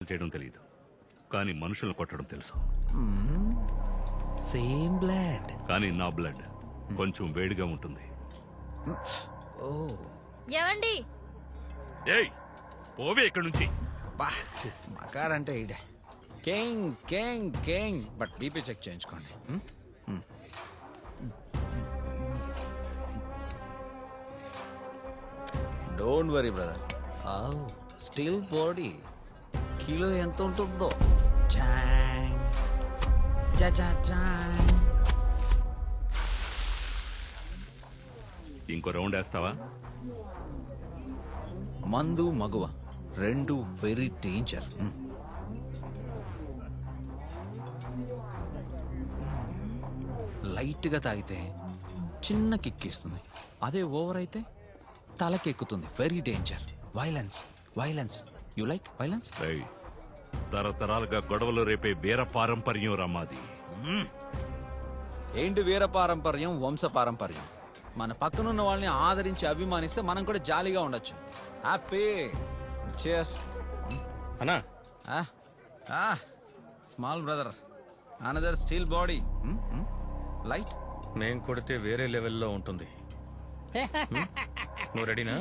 చేయడం తెలియదు, కానీ మనుషులను కొట్టడం తెలుసు. సేమ్ బ్లడ్, కానీ నా బ్లడ్ కొంచెం వేడిగా ఉంటుంది. ఏవండి? ఏయ్, పోవే ఇక్కడి నుంచి. మగాడంటే ఈడే king king king. But BP check చేయించుకోండి. Don't worry brother. Steel body, kilo ఎంత ఉంటుందో. చాంగ్ చా చా చాంగ్. ఇంకో రౌండ్ వేస్తావా? మందు మగువ రెండు వెరీ డేంజర్. లైట్గా తాగితే చిన్న కిక్ ఇస్తుంది, అదే ఓవర్ అయితే తలకెక్కుతుంది. Very danger. Violence violence. You like violence? ఏయ్, తరతరాలుగా గొడవలు రేపే వీర పారంపర్యం రమ్మాది. ఏంటి వీర పారంపర్యం, వంశ పారంపర్యం? మన పక్కనున్న వాళ్ళని ఆదరించి అభిమానిస్తే మనం కూడా జాలీగా ఉండొచ్చు. హ్యాపీ. చేస్ అన్నా. Small brother, another steel body. Light నేను కొడితే వేరే లెవెల్లో ఉంటుంది. నువ్వు రెడీనా?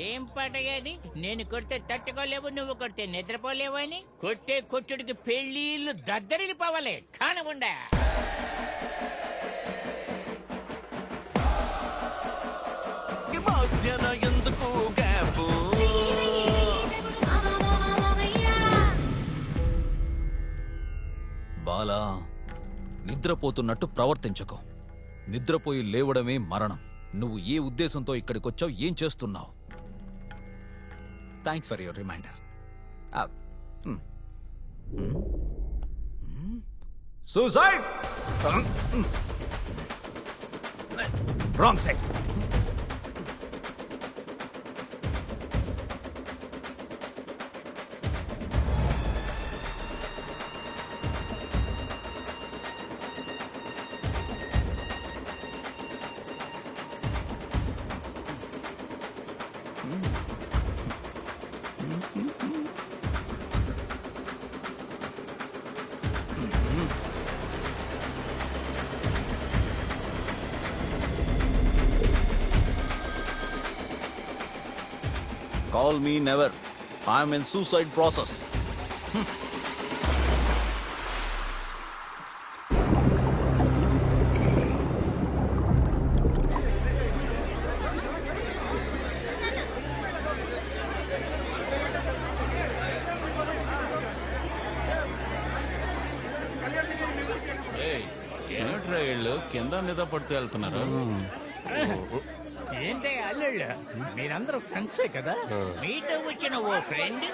ఏం పాటగాది? నేను కొడితే తట్టుకోలేవు, నువ్వు కొడితే నిద్రపోలేవు అని కొట్టే కొట్టుడికి పెళ్లిళ్ళు దద్దరిల్లిపోవాలి. కానకుండా ఎందుకు గ్యాప్? బాలా, నిద్రపోతున్నట్టు ప్రవర్తించకు. నిద్రపోయి లేవడమే మరణం. నువ్వు ఏ ఉద్దేశంతో ఇక్కడికొచ్చావు, ఏం చేస్తున్నావు? Thanks for your reminder. Suicide! Wrong side. Call me never. I'm in suicide process. ఏమిట్రా వీళ్ళు కింద మీద పడుతూ వెళ్తున్నారు? ఏంటే అల్లుళ్ళు, మీరందరూ ఫ్రెండ్సే కదా? మీతో వచ్చిన ఓ ఫ్రెండ్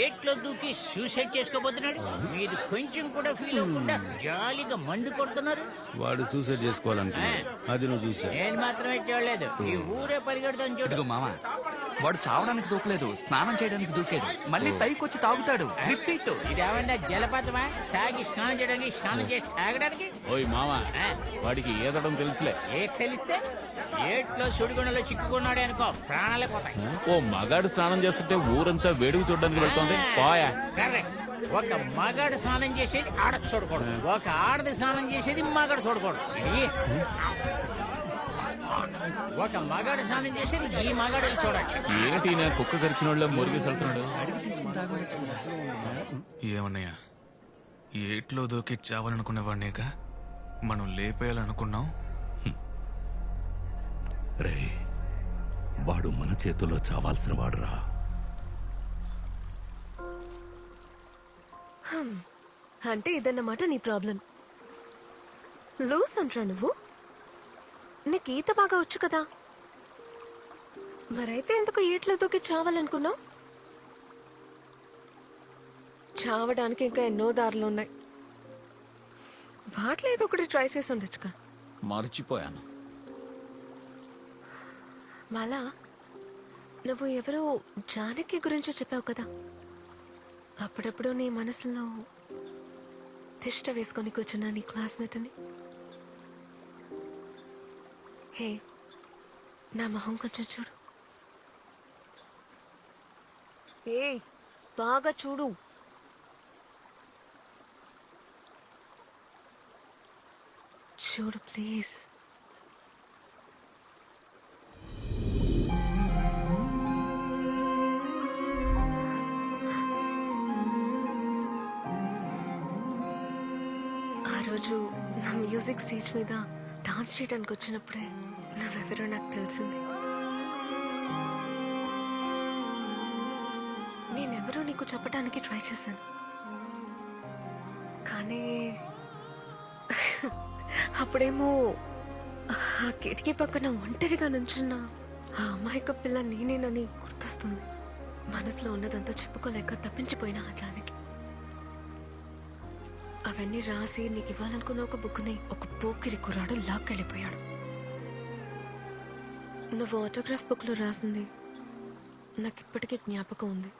ఏట్లో దూకి సూసైడ్ చేసుకోబోతున్నాడు. మీరు కొంచెం కూడా ఫీల్ అవ్వకుండా జాలీగా మందు కొడుతున్నారు. వాడు సూసైడ్ చేసుకోవాలనుకున్నాడు, అది నువ్వు చూసా. నేను మాత్రమే చూడలేదు, ఈ ఊరే పరిగెడుతాను చూడు. మామ, వాడు చావడానికి దూకలేదు, స్నానం చేయడానికి దూకాడు. మళ్ళీ పైకి వచ్చి తాగుతాడు. రిపీట్. ఇదేమన్నా జలపాతమా? తాగి స్నానం చేయడానికి, స్నానం చేసి తాగడానికి? ఓయ్ మామా, వాడికి ఈదడం తెలుసులే. ఏ తెలిస్తే ఏట్లో సుడిగుండలో చిక్కుకున్నాడే అనుకో, ప్రాణాలే పోతాయి. ఓ మగాడు స్నానం చేస్తుంటే ఊరంతా వేడుకు చూడడానికి వెళ్తుంది. పోయా. కరెక్ట్. ఒక మగాడు స్నానం చేసేది ఆడ చూడకూడదు, ఒక ఆడది స్నానం చేసేది మగాడు చూడకూడదు. ఒక మగాడు స్నానం చేసేది ఈ మగాడు చూడచ్చు. ఏంటి నా కుక్క కరిచిన వాళ్ళ మురిగి వెళ్తున్నాడు? ఏమన్నయ్యా, ఏట్లో దూకి చావాలనుకునేవాడినేగా మనం లేపేయాలనుకున్నాం. రే, వాడు మన చేతుల్లో చావాల్సిన వాడురా. అంటే ఇదన్నమాట నీ ప్రాబ్లం. లూస్ అంట్రా నువ్వు. నీకు ఈత బాగా వచ్చు కదా, మరైతే ఎందుకు ఏట్లో దూకి చావాలనుకున్నావు? చావడానికి ఇంకా ఎన్నో దారులు ఉన్నాయి. వాటిలో ఏదో ఒకటి ట్రై చేసి ఉండొచ్చుగా. మర్చిపోయాను. మాలా, నువ్వు ఎవరో జానకి గురించి చెప్పావు కదా, అప్పుడప్పుడు నీ మనసులో తిష్ట వేసుకొని కూర్చున్నా నీ క్లాస్మేట్ అని. హే, నా మొహం కొంచెం చూడు. ఏ బాగా చూడు. చూడు ప్లీజ్. ఆ రోజు నా మ్యూజిక్ స్టేజ్ మీద డాన్స్ చేయడానికి వచ్చినప్పుడే నువ్వెవరో నాకు తెలిసింది. నేనెవరో నీకు చెప్పడానికి ట్రై చేశాను, కానీ అప్పుడేమో ఆ కిటికీ పక్కన ఒంటరిగా నుంచున్న ఆ అమాయక పిల్ల నేనేనని గుర్తొస్తుంది. మనసులో ఉన్నదంతా చెప్పుకోలేక తప్పించిపోయిన ఆ జానకి. అవన్నీ రాసి నీకు ఇవ్వాలనుకున్న ఒక బుక్ని ఒక పోకిరి కుర్రాడు లాక్కెళ్ళిపోయాడు. నువ్వు ఆటోగ్రాఫ్ బుక్లో రాసింది నాకు ఇప్పటికీ జ్ఞాపకం ఉంది.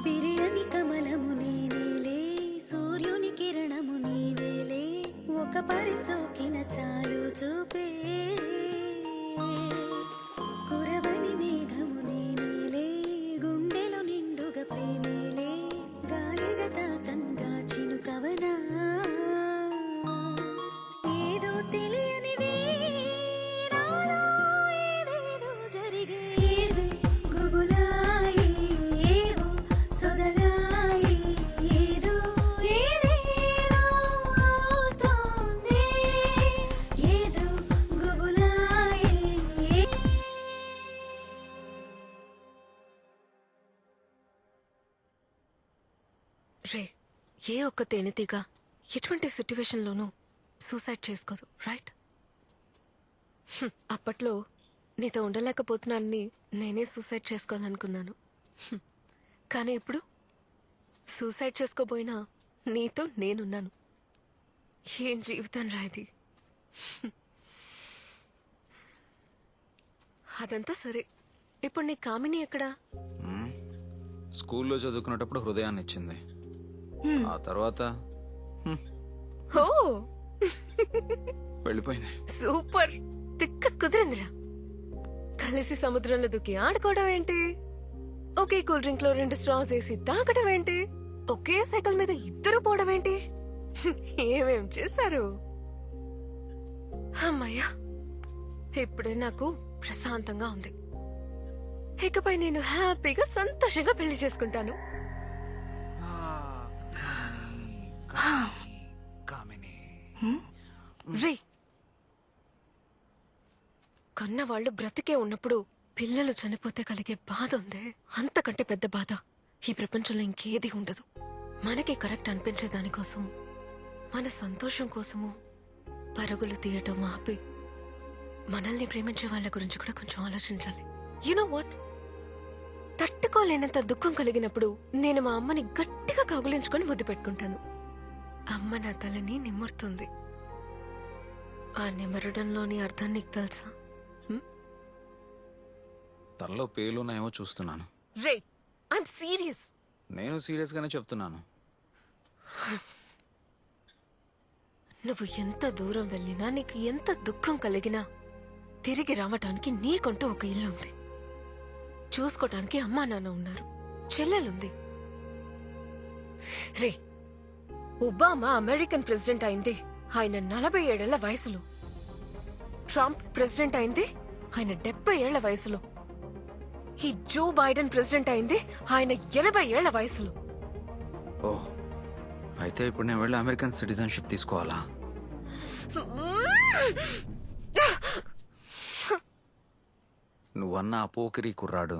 బిర్యానీ కమలము నేనేలే, సూర్యుని కిరణము నీవేలే, ఒక పరిసోకిన చాలు చూపే కురవని మేఘము నేనేలే, గుండెలో నిండుగా ప్రేమేలే, గాలిగా తాకంగా చినుకవనా ఏదో తెలియనిది నాలో ఏదేదో జరిగే ఏదో గుబులాయి ఏదో సొదలాయి ఏదో ఏదేదో అవుతోంది ఏదో గుబులాయి రే, ఏ ఒక్క తేనెతీగ ఎటువంటి సిట్యువేషన్లోనూ సూసైడ్ చేసుకోదు, రైట్? అప్పట్లో నీతో ఉండలేకపోతున్నానని నేనే సూసైడ్ చేసుకోవాలనుకున్నాను. కానీ ఇప్పుడు సూసైడ్ చేసుకోబోయినా నీతో నేనున్నాను. ఏం జీవితం రా ఇది. అదంతా సరే, ఇప్పుడు నీ కామిని ఎక్కడా? స్కూల్లో చదువుకునేటప్పుడు హృదయాన్ని ఇచ్చింది. ఆ తర్వాత ఓ వెళ్ళిపోయింది. సూపర్, తిక్క కుదిరిందిరా. కలిసి సముద్రంలో దూకి ఆడుకోవడం ఏంటి, ఒకే కూల్ డ్రింక్ లో 2 స్ట్రాస్ వేసి తాగడం ఏంటి, ఒకే సైకిల్ మీద ఇద్దరు పోవడం ఏంటి, ఏమేం చేశారు. అమ్మయ్యా, ఇప్పుడే నాకు ప్రశాంతంగా ఉంది. ఇకపై నేను హ్యాపీగా సంతోషంగా పెళ్లి చేసుకుంటాను. కామిని, రే, కన్నవాళ్లు బ్రతికే ఉన్నప్పుడు పిల్లలు చనిపోతే కలిగే బాధ ఉందే, అంతకంటే పెద్ద బాధ ఈ ప్రపంచంలో ఇంకేది ఉండదు. మనకి కరెక్ట్ అనిపించే దానికోసం, మన సంతోషం కోసము పరుగులు తీయటం ఆపి మనల్ని ప్రేమించే వాళ్ళ గురించి కూడా కొంచెం ఆలోచించాలి. యు నో వాట్, తట్టుకోలేనంత దుఃఖం కలిగినప్పుడు నేను మా అమ్మని గట్టిగా కౌగిలించుకొని ముద్దు పెట్టుకుంటాను. అమ్మ నా తలని నిమురుతుంది. ఆ నిమరడంలోని అర్థం నీకు తెలుసా? తనలో పేలున్నాయేమో చూస్తున్నాను. రే, ఐఎమ్ సీరియస్. నేను సీరియస్ గానే చెప్తున్నాను. నువ్వు ఎంత దూరం వెళ్ళినా, నీకు ఎంత దుఃఖం కలిగినా తిరిగి రావటానికి నీకంటూ ఒక ఇల్లు ఉంది. చూసుకోటానికి అమ్మా నాన్న ఉన్నారు, చెల్లెలుంది. రే, ఒబామా అమెరికన్ ప్రెసిడెంట్ అయింది ఆయన 47 ఏళ్ల వయసులో. ట్రంప్ ప్రెసిడెంట్ అయింది ఆయన 70 ఏళ్ల వయసులో. ఈ జో బైడెన్ ప్రెసిడెంట్ అయింది ఆయన 80 ఏళ్ల వయసులో. ఓ, అయితే ఇప్పుడు నేను వెళ్ళి అమెరికన్ సిటిజన్షిప్ తీసుకోవాలా? నువ్వన్న ఆ పోకిరి కుర్రాడు